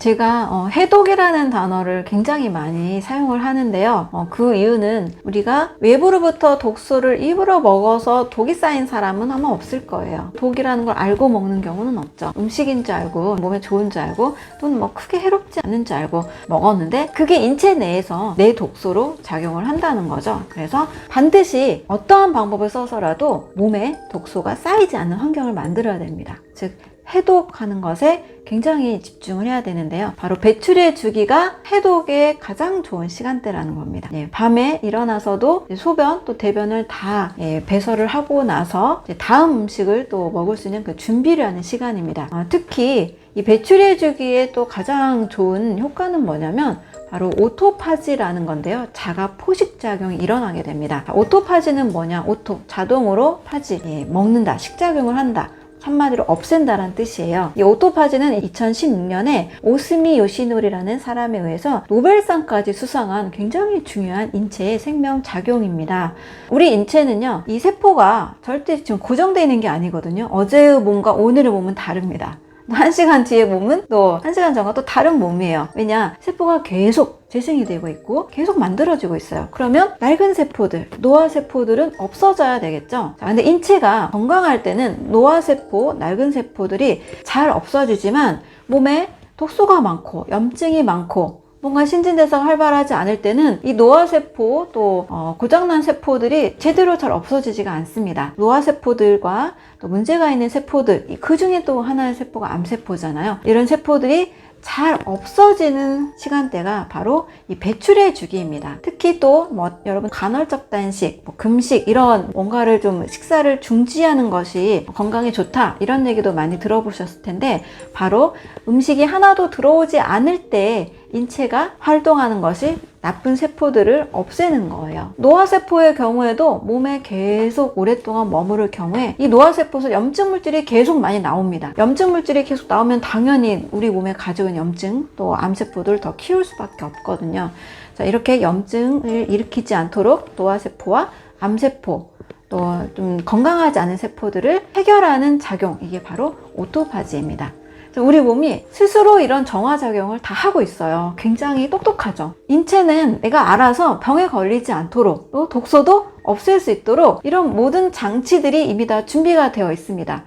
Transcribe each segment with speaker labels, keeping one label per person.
Speaker 1: 제가 해독이라는 단어를 굉장히 많이 사용을 하는데요. 그 이유는 우리가 외부로부터 독소를 입으로 먹어서 독이 쌓인 사람은 아마 없을 거예요. 독이라는 걸 알고 먹는 경우는 없죠. 음식인 줄 알고 몸에 좋은 줄 알고 또는 뭐 크게 해롭지 않은 줄 알고 먹었는데 그게 인체 내에서 내 독소로 작용을 한다는 거죠. 그래서 반드시 어떠한 방법을 써서라도 몸에 독소가 쌓이지 않는 환경을 만들어야 됩니다. 즉 해독하는 것에 굉장히 집중을 해야 되는데요. 바로 배출의 주기가 해독에 가장 좋은 시간대라는 겁니다. 밤에 일어나서도 소변 또 대변을 다 배설을 하고 나서 다음 음식을 또 먹을 수 있는 그 준비를 하는 시간입니다. 특히 이 배출의 주기에 또 가장 좋은 효과는 뭐냐면 바로 오토파지라는 건데요. 자가 포식작용이 일어나게 됩니다. 오토파지는 뭐냐? 오토, 자동으로 파지, 먹는다, 식작용을 한다. 한마디로 없앤다라는 뜻이에요. 이 오토파지는 2016년에 오스미 요시노리라는 사람에 의해서 노벨상까지 수상한 굉장히 중요한 인체의 생명작용입니다. 우리 인체는요, 이 세포가 절대 지금 고정되어 있는 게 아니거든요. 어제의 몸과 오늘의 몸은 다릅니다. 1시간 뒤의 몸은 또 1시간 전과 또 다른 몸이에요. 왜냐? 세포가 계속 재생이 되고 있고 계속 만들어지고 있어요. 그러면 낡은 세포들, 노화세포들은 없어져야 되겠죠. 자, 근데 인체가 건강할 때는 노화세포, 낡은 세포들이 잘 없어지지만 몸에 독소가 많고 염증이 많고 뭔가 신진대사가 활발하지 않을 때는 이 노화세포 또 고장난 세포들이 제대로 잘 없어지지가 않습니다. 노화세포들과 또 문제가 있는 세포들, 그 중에 또 하나의 세포가 암세포잖아요. 이런 세포들이 잘 없어지는 시간대가 바로 이 배출의 주기입니다. 특히 또 여러분 간헐적 단식, 금식 이런 뭔가를 좀 식사를 중지하는 것이 건강에 좋다 이런 얘기도 많이 들어보셨을 텐데 바로 음식이 하나도 들어오지 않을 때 인체가 활동하는 것이 나쁜 세포들을 없애는 거예요. 노화세포의 경우에도 몸에 계속 오랫동안 머무를 경우에 이 노화세포에서 염증 물질이 계속 많이 나옵니다. 염증 물질이 계속 나오면 당연히 우리 몸에 가지고 있는 염증 또 암세포들을 더 키울 수밖에 없거든요. 자, 이렇게 염증을 일으키지 않도록 노화세포와 암세포 또 좀 건강하지 않은 세포들을 해결하는 작용, 이게 바로 오토파지입니다. 우리 몸이 스스로 이런 정화작용을 다 하고 있어요. 굉장히 똑똑하죠. 인체는 내가 알아서 병에 걸리지 않도록 또 독소도 없앨 수 있도록 이런 모든 장치들이 이미 다 준비가 되어 있습니다.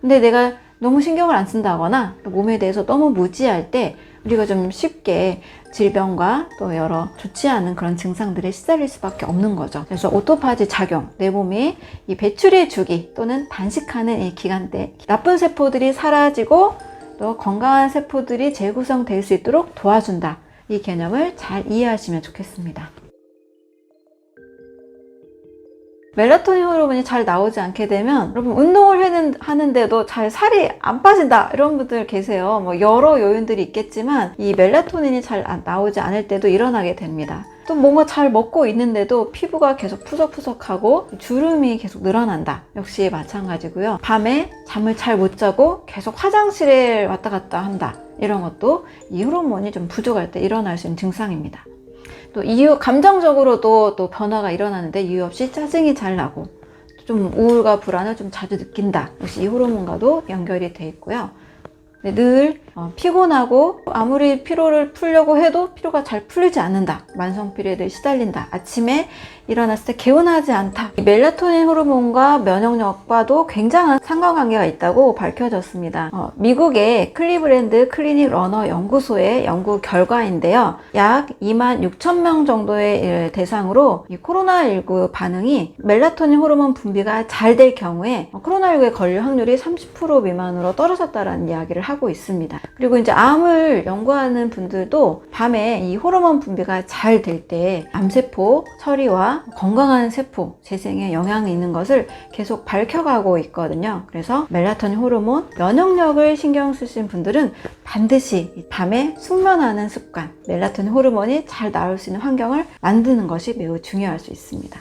Speaker 1: 근데 내가 너무 신경을 안 쓴다거나 또 몸에 대해서 너무 무지할 때 우리가 좀 쉽게 질병과 또 여러 좋지 않은 그런 증상들에 시달릴 수밖에 없는 거죠. 그래서 오토파지 작용, 내 몸이 이 배출의 주기 또는 단식하는 이 기간대 나쁜 세포들이 사라지고 또 건강한 세포들이 재구성될 수 있도록 도와준다. 이 개념을 잘 이해하시면 좋겠습니다. 멜라토닌 호르몬이 잘 나오지 않게 되면 여러분 운동을 하는데도 잘 살이 안 빠진다 이런 분들 계세요. 여러 요인들이 있겠지만 이 멜라토닌이 잘 나오지 않을 때도 일어나게 됩니다. 또 뭔가 잘 먹고 있는데도 피부가 계속 푸석푸석하고 주름이 계속 늘어난다. 역시 마찬가지고요. 밤에 잠을 잘 못 자고 계속 화장실에 왔다 갔다 한다. 이런 것도 이 호르몬이 좀 부족할 때 일어날 수 있는 증상입니다. 또 감정적으로도 또 변화가 일어나는데 이유 없이 짜증이 잘 나고 좀 우울과 불안을 좀 자주 느낀다. 역시 이 호르몬과도 연결이 돼 있고요. 늘 피곤하고 아무리 피로를 풀려고 해도 피로가 잘 풀리지 않는다. 만성 피로에 늘 시달린다. 아침에 일어났을 때 개운하지 않다. 이 멜라토닌 호르몬과 면역력과도 굉장한 상관관계가 있다고 밝혀졌습니다. 미국의 클리브랜드 클리닉 러너 연구소의 연구 결과인데요. 약 26,000명 정도의 대상으로 이 코로나19 반응이 멜라토닌 호르몬 분비가 잘 될 경우에 코로나19에 걸릴 확률이 30% 미만으로 떨어졌다는 이야기를 하고 있습니다. 그리고 이제 암을 연구하는 분들도 밤에 이 호르몬 분비가 잘 될 때 암세포 처리와 건강한 세포 재생에 영향이 있는 것을 계속 밝혀가고 있거든요. 그래서 멜라토닌 호르몬 면역력을 신경 쓰신 분들은 반드시 밤에 숙면하는 습관, 멜라토닌 호르몬이 잘 나올 수 있는 환경을 만드는 것이 매우 중요할 수 있습니다.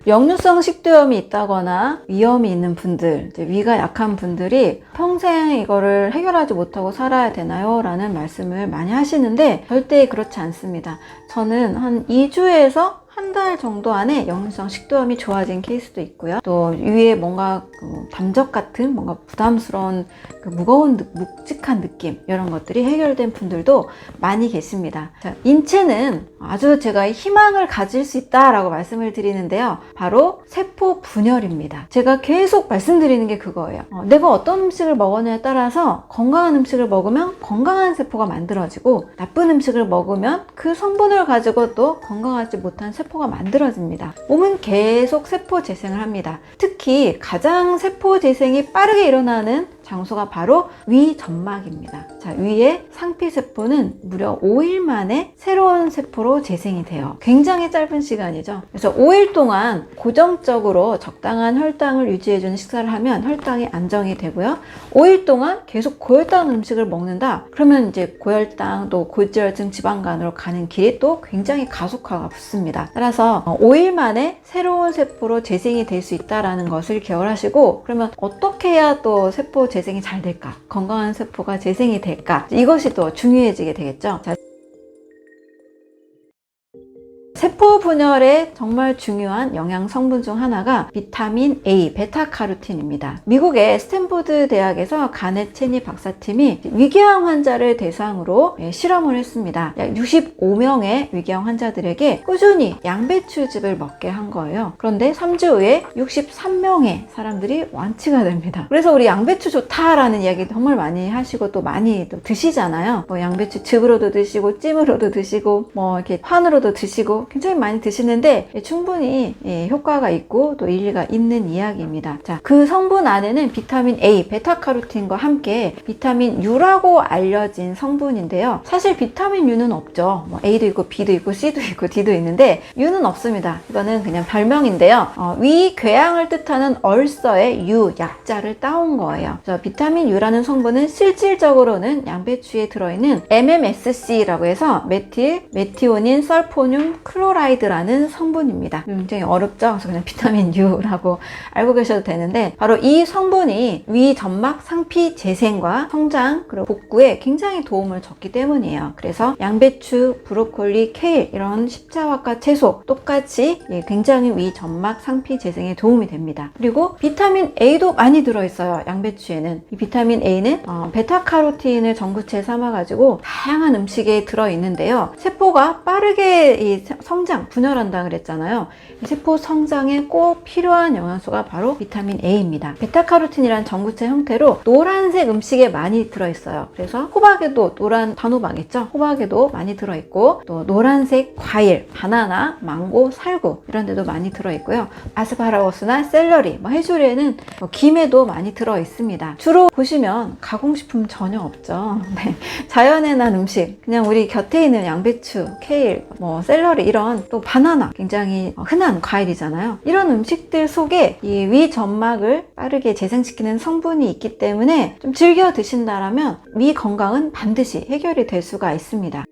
Speaker 1: 역류성 식도염이 있다거나 위염이 있는 분들, 위가 약한 분들이 평생 이거를 해결하지 못하고 살아야 되나요? 라는 말씀을 많이 하시는데 절대 그렇지 않습니다. 저는 한 2주에서 한 달 정도 안에 역류성 식도염이 좋아진 케이스도 있고요. 또 위에 뭔가 담적 같은 뭔가 부담스러운 무거운 묵직한 느낌, 이런 것들이 해결된 분들도 많이 계십니다. 자, 인체는 아주 제가 희망을 가질 수 있다라고 말씀을 드리는데요. 바로 세포 분열입니다. 제가 계속 말씀드리는 게 그거예요. 내가 어떤 음식을 먹었냐에 따라서 건강한 음식을 먹으면 건강한 세포가 만들어지고, 나쁜 음식을 먹으면 그 성분을 가지고 또 건강하지 못한 세포가 만들어집니다. 몸은 계속 세포 재생을 합니다. 특히 가장 세포 재생이 빠르게 일어나는 장소가 바로 위 점막입니다. 자, 위에 상피세포는 무려 5일 만에 새로운 세포로 재생이 돼요. 굉장히 짧은 시간이죠. 그래서 5일 동안 고정적으로 적당한 혈당을 유지해주는 식사를 하면 혈당이 안정이 되고요. 5일 동안 계속 고혈당 음식을 먹는다? 그러면 이제 고혈당 또 고지혈증 지방간으로 가는 길이 또 굉장히 가속화가 붙습니다. 따라서 5일 만에 새로운 세포로 재생이 될 수 있다는 것을 기억하시고, 그러면 어떻게 해야 또 세포 재생이 잘 될까? 건강한 세포가 재생이 될까? 이것이 또 중요해지게 되겠죠. 자, 세포 분열에 정말 중요한 영양 성분 중 하나가 비타민 A, 베타카로틴입니다. 미국의 스탠포드 대학에서 가넷 체니 박사팀이 위궤양 환자를 대상으로 실험을 했습니다. 약 65명의 위궤양 환자들에게 꾸준히 양배추즙을 먹게 한 거예요. 그런데 3주 후에 63명의 사람들이 완치가 됩니다. 그래서 우리 양배추 좋다라는 이야기 정말 많이 하시고 또 많이 또 드시잖아요. 뭐 양배추즙으로도 드시고 찜으로도 드시고 뭐 이렇게 판으로도 드시고 굉장히 많이 드시는데 충분히 효과가 있고 또 일리가 있는 이야기입니다. 자, 그 성분 안에는 비타민 A, 베타카로틴과 함께 비타민 U라고 알려진 성분인데요. 사실 비타민 U는 없죠. 뭐 A도 있고 B도 있고 C도 있고 D도 있는데 U는 없습니다. 이거는 그냥 별명인데요. 위궤양을 뜻하는 얼서의 U 약자를 따온 거예요. 그래서 비타민 U라는 성분은 실질적으로는 양배추에 들어있는 MMSC라고 해서 메틸메티오닌 설포늄 클로라이드라는 성분입니다. 굉장히 어렵죠? 그래서 그냥 비타민 U라고 알고 계셔도 되는데, 바로 이 성분이 위 점막 상피 재생과 성장 그리고 복구에 굉장히 도움을 줬기 때문이에요. 그래서 양배추, 브로콜리, 케일 이런 십자화과 채소 똑같이 굉장히 위 점막 상피 재생에 도움이 됩니다. 그리고 비타민 A도 많이 들어있어요. 양배추에는. 이 비타민 A는 베타카로틴을 전구체 삼아가지고 다양한 음식에 들어있는데요. 세포가 빠르게 성장, 분열한다 그랬잖아요. 세포 성장에 꼭 필요한 영양소가 바로 비타민 A입니다. 베타카로틴이란 전구체 형태로 노란색 음식에 많이 들어있어요. 그래서 호박에도 노란 단호박 있죠? 호박에도 많이 들어있고, 또 노란색 과일, 바나나, 망고, 살구 이런 데도 많이 들어있고요. 아스파라거스나 샐러리, 해조류에는 김에도 많이 들어있습니다. 주로 보시면 가공식품 전혀 없죠. 네. 자연에 난 음식, 그냥 우리 곁에 있는 양배추, 케일, 샐러리 이런 또 바나나 굉장히 흔한 과일이잖아요. 이런 음식들 속에 이 위 점막을 빠르게 재생시키는 성분이 있기 때문에 좀 즐겨 드신다라면 위 건강은 반드시 해결이 될 수가 있습니다.